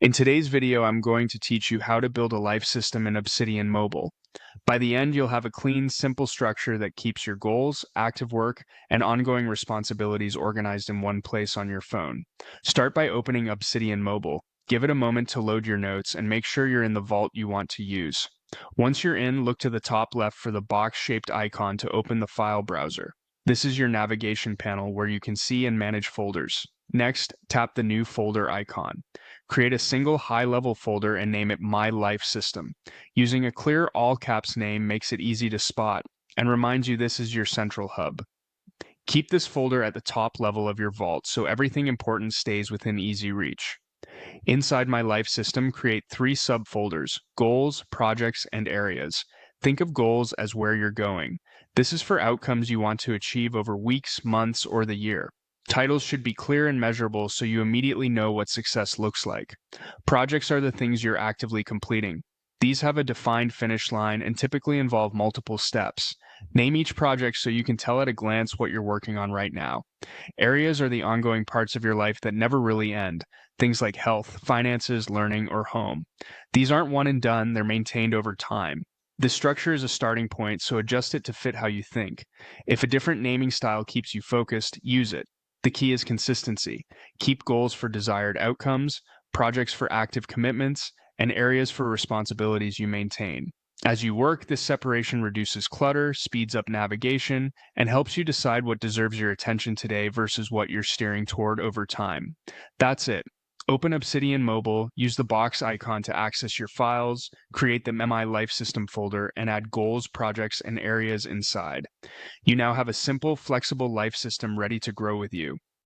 In today's video, I'm going to teach you how to build a life system in Obsidian Mobile. By the end, you'll have a clean, simple structure that keeps your goals, active work, and ongoing responsibilities organized in one place on your phone. Start by opening Obsidian Mobile. Give it a moment to load your notes and make sure you're in the vault you want to use. Once you're in, look to the top left for the box-shaped icon to open the file browser. This is your navigation panel where you can see and manage folders. Next, tap the new folder icon. Create a single high-level folder and name it My Life System. Using a clear all-caps name makes it easy to spot and reminds you this is your central hub. Keep this folder at the top level of your vault so everything important stays within easy reach. Inside My Life System, create 3 subfolders: Goals, Projects, and Areas. Think of goals as where you're going. This is for outcomes you want to achieve over weeks, months, or the year. Titles should be clear and measurable so you immediately know what success looks like. Projects are the things you're actively completing. These have a defined finish line and typically involve multiple steps. Name each project so you can tell at a glance what you're working on right now. Areas are the ongoing parts of your life that never really end, things like health, finances, learning, or home. These aren't one and done, they're maintained over time. This structure is a starting point, so adjust it to fit how you think. If a different naming style keeps you focused, use it. The key is consistency. Keep goals for desired outcomes, projects for active commitments, and areas for responsibilities you maintain. As you work, this separation reduces clutter, speeds up navigation, and helps you decide what deserves your attention today versus what you're steering toward over time. That's it. Open Obsidian Mobile, use the box icon to access your files, create the My Life System folder, and add goals, projects, and areas inside. You now have a simple, flexible life system ready to grow with you.